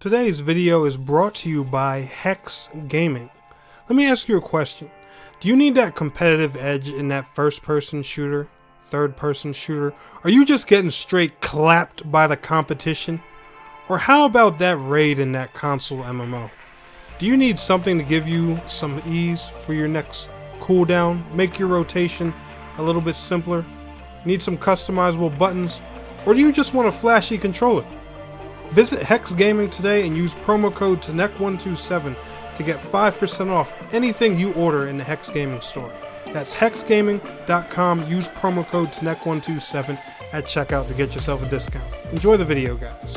Today's video is brought to you by Hex Gaming. Let me ask you a question. Do you need that competitive edge in that first-person shooter, third-person shooter? Are you just getting straight clapped by the competition? Or how about that raid in that console MMO? Do you need something to give you some ease for your next cooldown, make your rotation a little bit simpler? Need some customizable buttons? Or do you just want a flashy controller? Visit Hex Gaming today and use promo code TNEC127 to get 5% off anything you order in the Hex Gaming store. That's hexgaming.com. Use promo code TNEC127 at checkout to get yourself a discount. Enjoy the video, guys.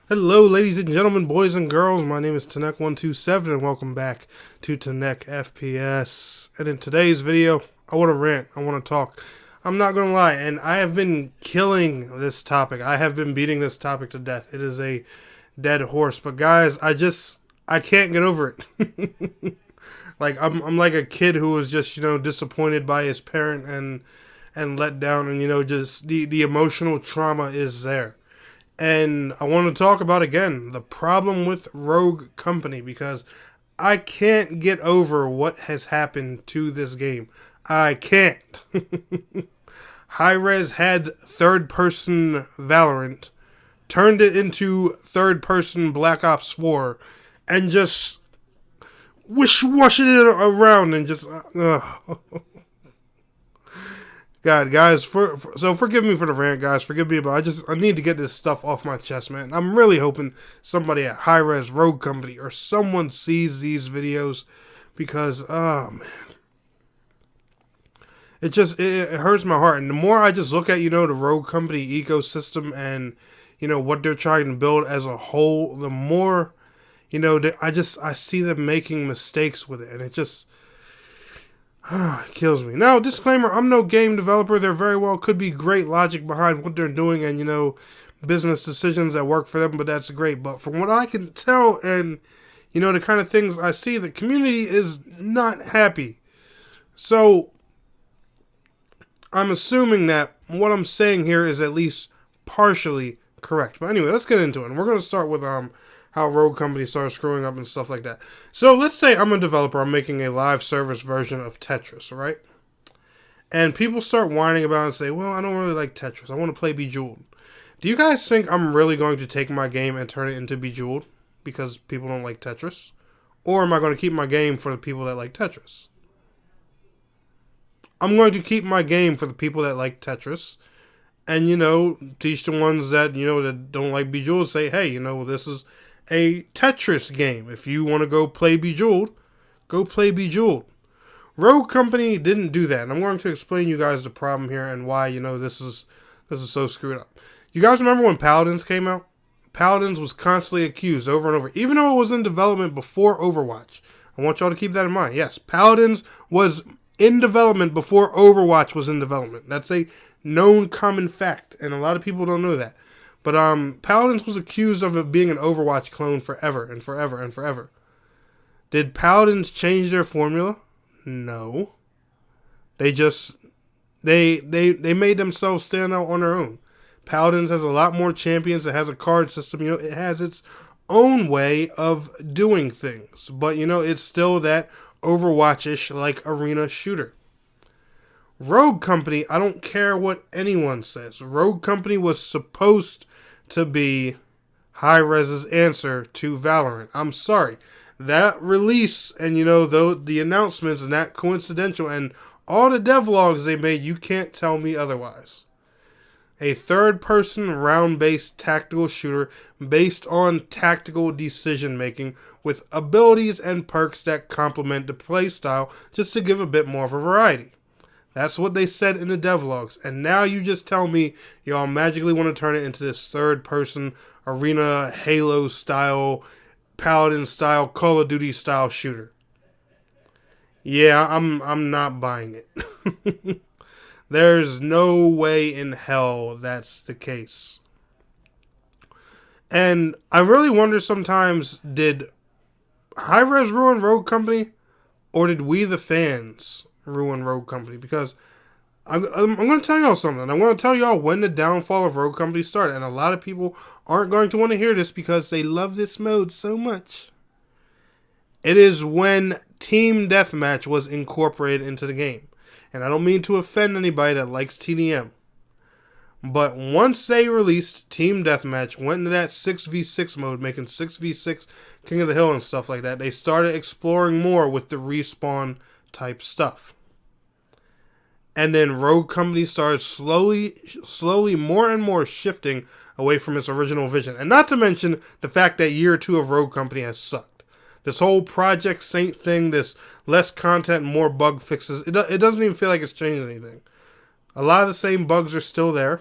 Hello, ladies and gentlemen, boys and girls. My name is TNEC127, and welcome back to TNEC FPS. And in today's video, I want to rant. I want to talk. I'm not going to lie, and I have been killing this topic. I have been beating this topic to death. It is a dead horse. But guys, I can't get over it. Like, I'm like a kid who was just, disappointed by his parent and let down, and, just the emotional trauma is there. And I want to talk about, again, the problem with Rogue Company, because I can't get over what has happened to this game. I can't. Hi-Rez had third-person Valorant, turned it into third-person Black Ops 4, and just wish-washing it around and just... God, guys, so forgive me for the rant, guys. Forgive me, but I need to get this stuff off my chest, man. I'm really hoping somebody at Hi-Rez Rogue Company or someone sees these videos because, oh, man. It hurts my heart. And the more I just look at, the Rogue Company ecosystem and, what they're trying to build as a whole, the more, I see them making mistakes with it. And it just... it kills me. Now, disclaimer, I'm no game developer. There very well could be great logic behind what they're doing and, business decisions that work for them, but that's great. But from what I can tell and, the kind of things I see, the community is not happy. So, I'm assuming that what I'm saying here is at least partially correct. But anyway, let's get into it. And we're going to start with how Rogue Company started screwing up and stuff like that. So let's say I'm a developer. I'm making a live service version of Tetris, right? And people start whining about it and say, well, I don't really like Tetris. I want to play Bejeweled. Do you guys think I'm really going to take my game and turn it into Bejeweled because people don't like Tetris? Or am I going to keep my game for the people that like Tetris? I'm going to keep my game for the people that like Tetris. And, teach the ones that, that don't like Bejeweled, say, hey, this is a Tetris game. If you want to go play Bejeweled, go play Bejeweled. Rogue Company didn't do that, and I'm going to explain you guys the problem here and why, this is so screwed up. You guys remember when Paladins came out? Paladins was constantly accused over and over, even though it was in development before Overwatch. I want y'all to keep that in mind. Yes, Paladins was in development before Overwatch was in development. That's a known common fact, and a lot of people don't know that. But Paladins was accused of it being an Overwatch clone forever and forever and forever. Did Paladins change their formula? No. They just they made themselves stand out on their own. Paladins has a lot more champions. It has a card system. It has its own way of doing things. But it's still that Overwatch-ish like arena shooter. Rogue Company, I don't care what anyone says. Rogue Company was supposed to be Hi-Rez's answer to Valorant. I'm sorry. That release and, the announcements and that coincidental and all the devlogs they made, you can't tell me otherwise. A third-person round-based tactical shooter based on tactical decision-making with abilities and perks that complement the playstyle just to give a bit more of a variety. That's what they said in the devlogs. And now you just tell me y'all magically want to turn it into this third-person arena, Halo-style, Paladin-style, Call of Duty-style shooter. Yeah, I'm not buying it. There's no way in hell that's the case. And I really wonder sometimes, did Hi-Rez ruin Rogue Company, or did we, the fans, ruin Rogue Company? Because I'm going to tell y'all something. I'm going to tell y'all when the downfall of Rogue Company started. And a lot of people aren't going to want to hear this because they love this mode so much. It is when Team Deathmatch was incorporated into the game. And I don't mean to offend anybody that likes TDM. But once they released Team Deathmatch, went into that 6v6 mode, making 6v6 King of the Hill and stuff like that, they started exploring more with the respawn type stuff. And then Rogue Company started slowly, more and more shifting away from its original vision. And not to mention the fact that year 2 of Rogue Company has sucked. This whole Project Saint thing, this less content, more bug fixes, it doesn't even feel like it's changed anything. A lot of the same bugs are still there.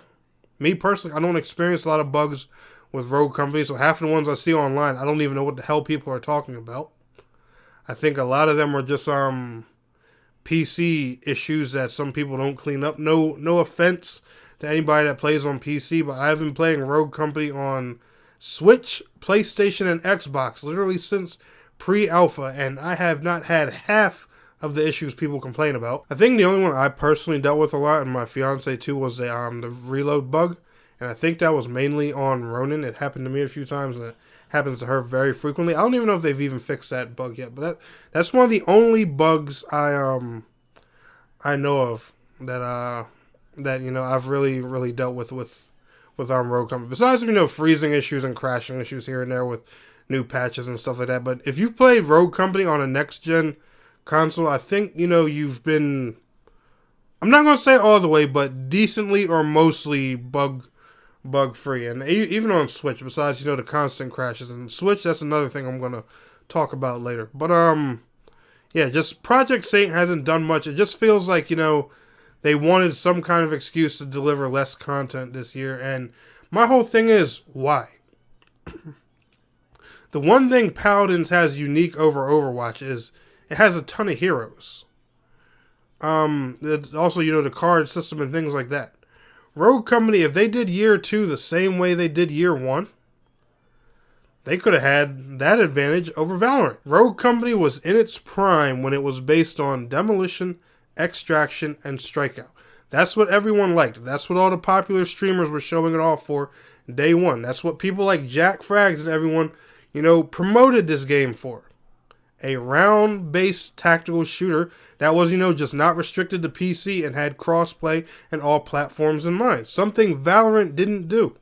Me personally, I don't experience a lot of bugs with Rogue Company, so half of the ones I see online, I don't even know what the hell people are talking about. I think a lot of them are just PC issues that some people don't clean up. No offense to anybody that plays on PC, but I've been playing Rogue Company on Switch, PlayStation, and Xbox literally since pre-alpha, and I have not had half of the issues people complain about. I think the only one I personally dealt with a lot, and my fiance too, was the reload bug, and I think that was mainly on Ronin. It happened to me a few times, and it happens to her very frequently. I don't even know if they've even fixed that bug yet, but that's one of the only bugs I know of that I've really dealt with Rogue Company. Besides freezing issues and crashing issues here and there with new patches and stuff like that. But if you've played Rogue Company on a next gen console, I think you've been, I'm not going to say all the way, but decently or mostly bug free. And even on Switch, besides the constant crashes, and Switch, that's another thing I'm going to talk about later. But yeah, just Project Saint hasn't done much. It just feels like they wanted some kind of excuse to deliver less content this year, and my whole thing is, why? The one thing Paladins has unique over Overwatch is it has a ton of heroes. Also, the card system and things like that. Rogue Company, if they did year 2 the same way they did year 1, they could have had that advantage over Valorant. Rogue Company was in its prime when it was based on demolition, extraction, and strikeout. That's what everyone liked. That's what all the popular streamers were showing it off for day one. That's what people like Jack Frags and everyone, promoted this game for. A round-based tactical shooter that was, just not restricted to PC and had crossplay and all platforms in mind. Something Valorant didn't do.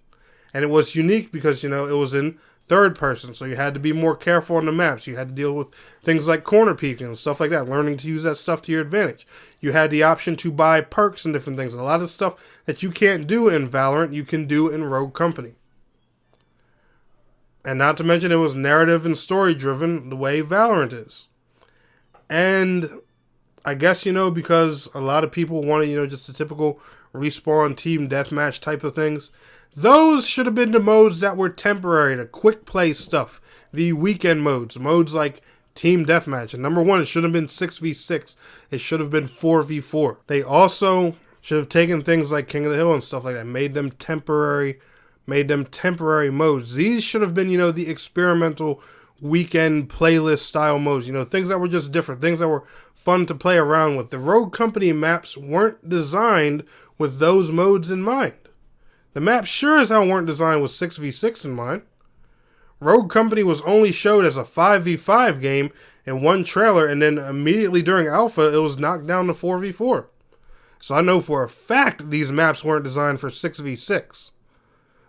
And it was unique because, it was in third person, so you had to be more careful on the maps. You had to deal with things like corner peeking and stuff like that, learning to use that stuff to your advantage. You had the option to buy perks and different things. A lot of stuff that you can't do in Valorant, you can do in Rogue Company. And not to mention, it was narrative and story driven the way Valorant is. And I guess, because a lot of people wanted, just the typical respawn team deathmatch type of things, those should have been the modes that were temporary, the quick play stuff, the weekend modes like team deathmatch. And number one, it should have been 6v6. It should have been 4v4. They also should have taken things like King of the Hill and stuff like that, made them temporary modes. These should have been, the experimental weekend playlist style modes, things that were just different, things that were fun to play around with. The Rogue Company maps weren't designed with those modes in mind. The maps sure as hell weren't designed with 6v6 in mind. Rogue Company was only showed as a 5v5 game in one trailer, and then immediately during alpha, it was knocked down to 4v4. So I know for a fact these maps weren't designed for 6v6.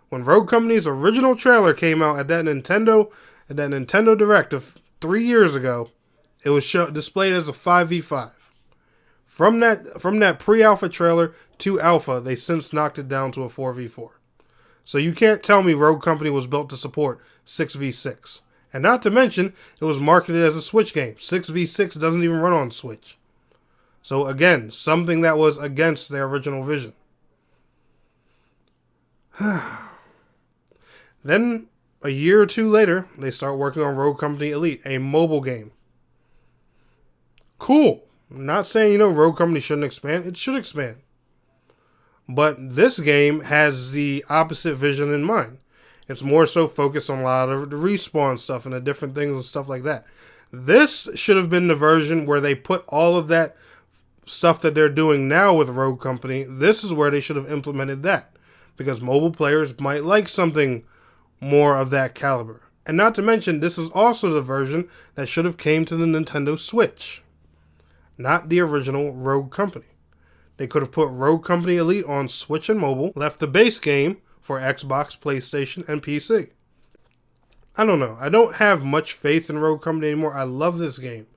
When Rogue Company's original trailer came out at that Nintendo Direct of 3 years ago, it was displayed as a 5v5. From that pre-alpha trailer to alpha, they since knocked it down to a 4v4. So you can't tell me Rogue Company was built to support 6v6. And not to mention, it was marketed as a Switch game. 6v6 doesn't even run on Switch. So again, something that was against their original vision. Then, a year or two later, they start working on Rogue Company Elite, a mobile game. Cool. I'm not saying, Rogue Company shouldn't expand. It should expand. But this game has the opposite vision in mind. It's more so focused on a lot of the respawn stuff and the different things and stuff like that. This should have been the version where they put all of that stuff that they're doing now with Rogue Company. This is where they should have implemented that, because mobile players might like something more of that caliber. And not to mention, this is also the version that should have came to the Nintendo Switch, not the original Rogue Company. They could have put Rogue Company Elite on Switch and mobile, left the base game for Xbox, PlayStation, and PC. I don't know. I don't have much faith in Rogue Company anymore. I love this game,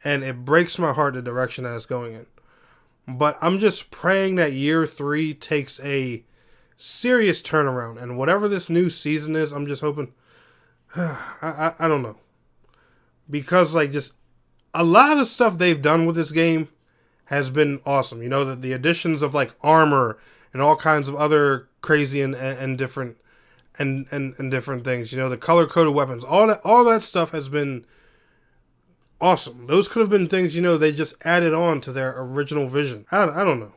and it breaks my heart the direction that it's going in. But I'm just praying that year 3 takes a serious turnaround, and whatever this new season is, I'm just hoping. I don't know, because like just a lot of the stuff they've done with this game has been awesome. You know, that the additions of like armor and all kinds of other crazy and different and different things. You know, the color coded weapons, all that stuff has been awesome. Those could have been things, you know, they just added on to their original vision. I don't know.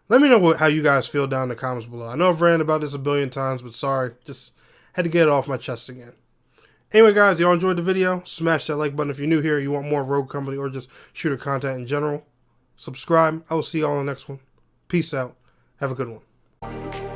Let me know how you guys feel down in the comments below. I know I've ranted about this a billion times, but sorry, just had to get it off my chest again. Anyway, guys, y'all enjoyed the video? Smash that like button if you're new here, you want more Rogue Company or just shooter content in general. Subscribe. I will see y'all on the next one. Peace out. Have a good one.